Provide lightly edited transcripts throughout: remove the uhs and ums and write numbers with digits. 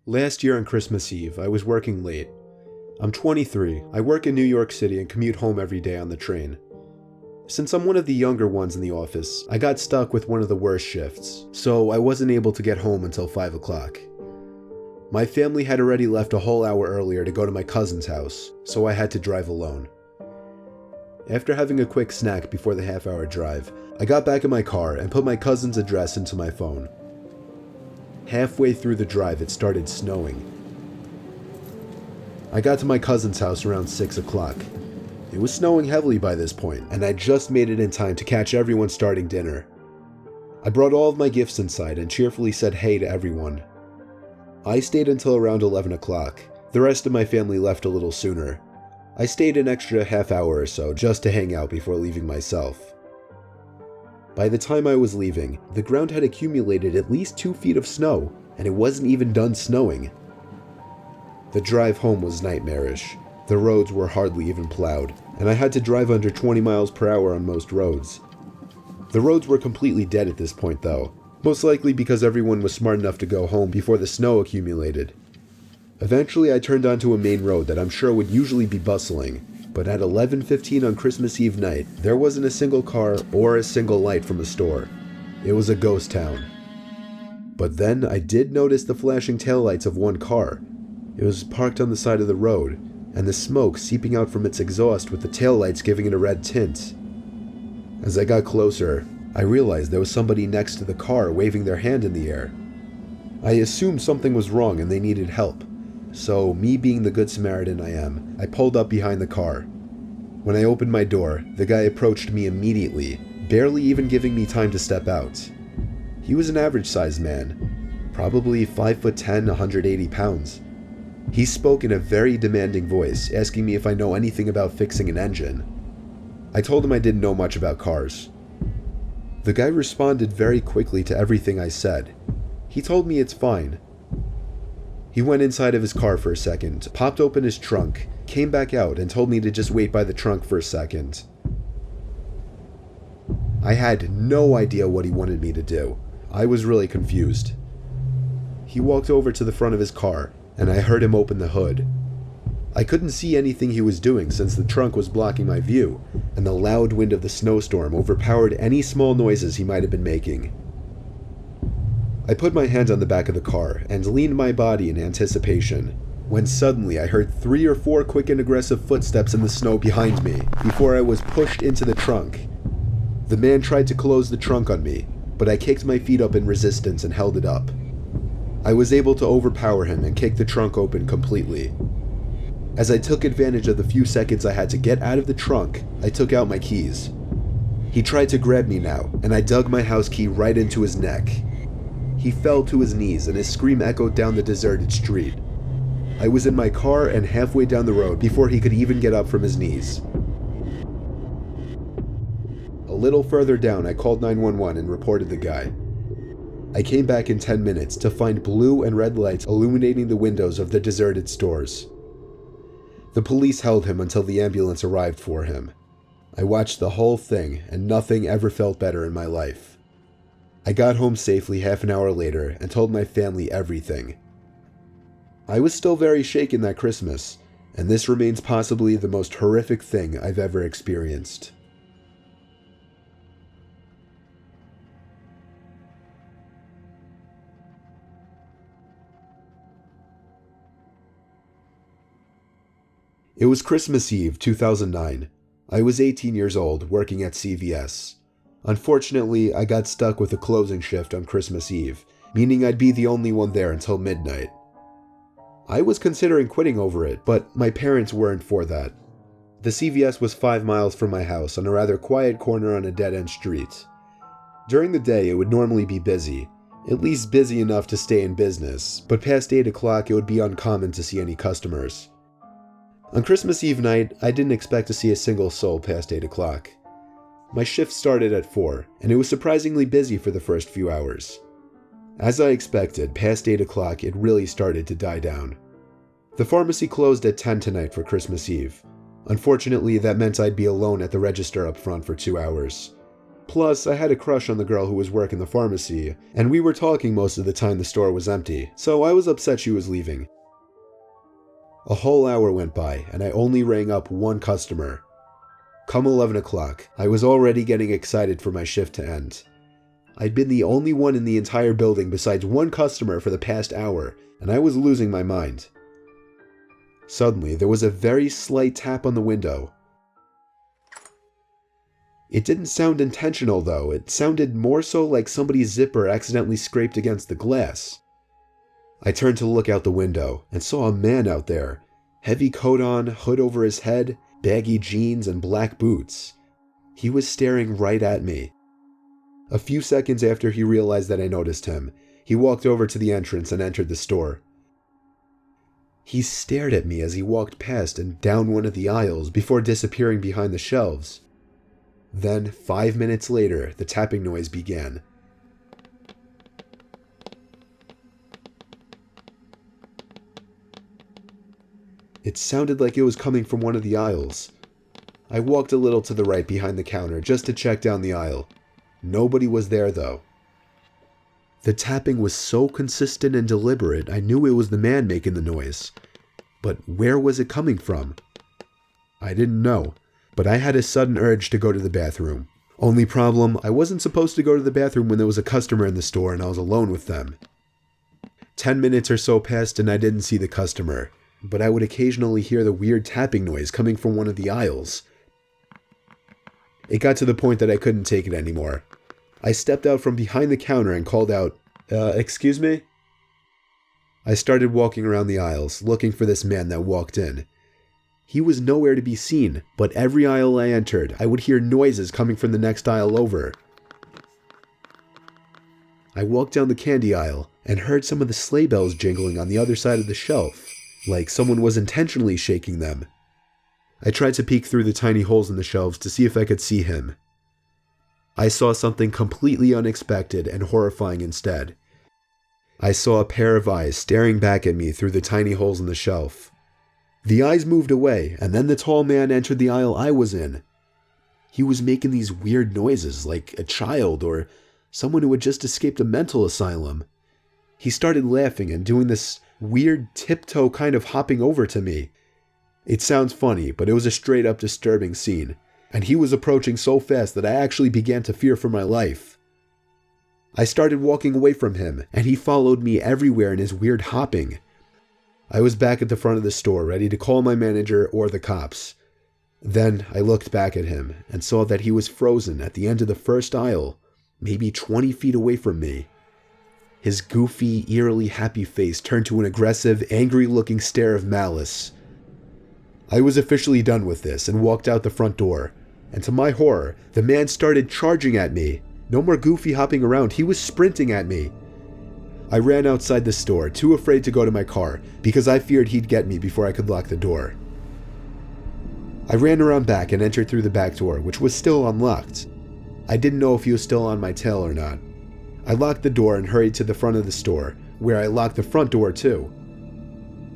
Last year on Christmas Eve, I was working late. I'm 23, I work in New York City and commute home every day on the train. Since I'm one of the younger ones in the office, I got stuck with one of the worst shifts, so I wasn't able to get home until 5 o'clock. My family had already left a whole hour earlier to go to my cousin's house, so I had to drive alone. After having a quick snack before the half-hour drive, I got back in my car and put my cousin's address into my phone. Halfway through the drive, it started snowing. I got to my cousin's house around 6 o'clock. It was snowing heavily by this point, and I just made it in time to catch everyone starting dinner. I brought all of my gifts inside and cheerfully said hey to everyone. I stayed until around 11 o'clock. The rest of my family left a little sooner. I stayed an extra half hour or so just to hang out before leaving myself. By the time I was leaving, the ground had accumulated at least 2 feet of snow, and it wasn't even done snowing. The drive home was nightmarish. The roads were hardly even plowed, and I had to drive under 20 miles per hour on most roads. The roads were completely dead at this point though, most likely because everyone was smart enough to go home before the snow accumulated. Eventually I turned onto a main road that I'm sure would usually be bustling, but at 11:15 on Christmas Eve night, there wasn't a single car or a single light from a store. It was a ghost town. But then I did notice the flashing taillights of one car. It was parked on the side of the road, and the smoke seeping out from its exhaust with the taillights giving it a red tint. As I got closer, I realized there was somebody next to the car waving their hand in the air. I assumed something was wrong and they needed help. So, me being the good Samaritan I am, I pulled up behind the car. When I opened my door, the guy approached me immediately, barely even giving me time to step out. He was an average-sized man, probably 5'10", 180 pounds. He spoke in a very demanding voice, asking me if I know anything about fixing an engine. I told him I didn't know much about cars. The guy responded very quickly to everything I said. He told me it's fine. He went inside of his car for a second, popped open his trunk, came back out and told me to just wait by the trunk for a second. I had no idea what he wanted me to do. I was really confused. He walked over to the front of his car, and I heard him open the hood. I couldn't see anything he was doing since the trunk was blocking my view, and the loud wind of the snowstorm overpowered any small noises he might have been making. I put my hand on the back of the car and leaned my body in anticipation, when suddenly I heard 3 or 4 quick and aggressive footsteps in the snow behind me before I was pushed into the trunk. The man tried to close the trunk on me, but I kicked my feet up in resistance and held it up. I was able to overpower him and kick the trunk open completely. As I took advantage of the few seconds I had to get out of the trunk, I took out my keys. He tried to grab me now, and I dug my house key right into his neck. He fell to his knees and his scream echoed down the deserted street. I was in my car and halfway down the road before he could even get up from his knees. A little further down, I called 911 and reported the guy. I came back in 10 minutes to find blue and red lights illuminating the windows of the deserted stores. The police held him until the ambulance arrived for him. I watched the whole thing, and nothing ever felt better in my life. I got home safely half an hour later and told my family everything. I was still very shaken that Christmas, and this remains possibly the most horrific thing I've ever experienced. It was Christmas Eve, 2009. I was 18 years old, working at CVS. Unfortunately, I got stuck with a closing shift on Christmas Eve, meaning I'd be the only one there until midnight. I was considering quitting over it, but my parents weren't for that. The CVS was 5 miles from my house on a rather quiet corner on a dead-end street. During the day, it would normally be busy, at least busy enough to stay in business, but past 8 o'clock it would be uncommon to see any customers. On Christmas Eve night, I didn't expect to see a single soul past 8 o'clock. My shift started at 4, and it was surprisingly busy for the first few hours. As I expected, past 8 o'clock it really started to die down. The pharmacy closed at 10 tonight for Christmas Eve. Unfortunately, that meant I'd be alone at the register up front for 2 hours. Plus, I had a crush on the girl who was working the pharmacy, and we were talking most of the time the store was empty, so I was upset she was leaving. A whole hour went by, and I only rang up one customer. Come 11 o'clock, I was already getting excited for my shift to end. I'd been the only one in the entire building besides one customer for the past hour, and I was losing my mind. Suddenly, there was a very slight tap on the window. It didn't sound intentional though, it sounded more so like somebody's zipper accidentally scraped against the glass. I turned to look out the window and saw a man out there, heavy coat on, hood over his head, baggy jeans and black boots. He was staring right at me. A few seconds after he realized that I noticed him, he walked over to the entrance and entered the store. He stared at me as he walked past and down one of the aisles before disappearing behind the shelves. Then, 5 minutes later, the tapping noise began. It sounded like it was coming from one of the aisles. I walked a little to the right behind the counter just to check down the aisle. Nobody was there though. The tapping was so consistent and deliberate, I knew it was the man making the noise. But where was it coming from? I didn't know, but I had a sudden urge to go to the bathroom. Only problem, I wasn't supposed to go to the bathroom when there was a customer in the store and I was alone with them. 10 minutes or so passed and I didn't see the customer, but I would occasionally hear the weird tapping noise coming from one of the aisles. It got to the point that I couldn't take it anymore. I stepped out from behind the counter and called out, excuse me? I started walking around the aisles, looking for this man that walked in. He was nowhere to be seen, but every aisle I entered, I would hear noises coming from the next aisle over. I walked down the candy aisle and heard some of the sleigh bells jingling on the other side of the shelf, like someone was intentionally shaking them. I tried to peek through the tiny holes in the shelves to see if I could see him. I saw something completely unexpected and horrifying instead. I saw a pair of eyes staring back at me through the tiny holes in the shelf. The eyes moved away, and then the tall man entered the aisle I was in. He was making these weird noises like a child or someone who had just escaped a mental asylum. He started laughing and doing this weird tiptoe kind of hopping over to me. It sounds funny, but it was a straight up disturbing scene, and he was approaching so fast that I actually began to fear for my life. I started walking away from him, and he followed me everywhere in his weird hopping. I was back at the front of the store, ready to call my manager or the cops. Then I looked back at him and saw that he was frozen at the end of the first aisle, maybe 20 feet away from me. His goofy, eerily happy face turned to an aggressive, angry-looking stare of malice. I was officially done with this and walked out the front door, and to my horror, the man started charging at me. No more goofy hopping around, he was sprinting at me. I ran outside the store, too afraid to go to my car, because I feared he'd get me before I could lock the door. I ran around back and entered through the back door, which was still unlocked. I didn't know if he was still on my tail or not. I locked the door and hurried to the front of the store, where I locked the front door too.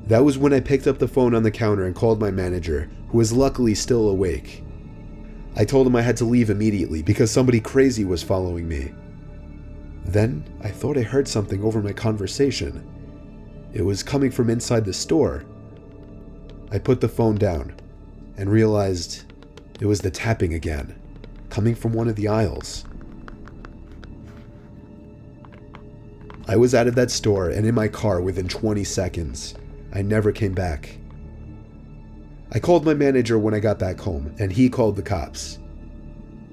That was when I picked up the phone on the counter and called my manager, who was luckily still awake. I told him I had to leave immediately because somebody crazy was following me. Then I thought I heard something over my conversation. It was coming from inside the store. I put the phone down and realized it was the tapping again, coming from one of the aisles. I was out of that store and in my car within 20 seconds. I never came back. I called my manager when I got back home, and he called the cops.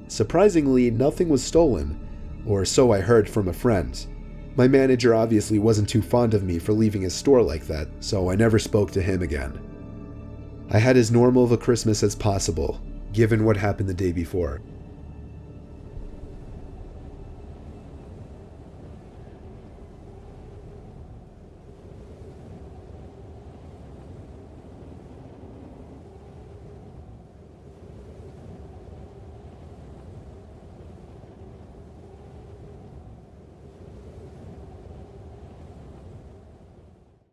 Surprisingly, nothing was stolen, or so I heard from a friend. My manager obviously wasn't too fond of me for leaving his store like that, so I never spoke to him again. I had as normal of a Christmas as possible, given what happened the day before.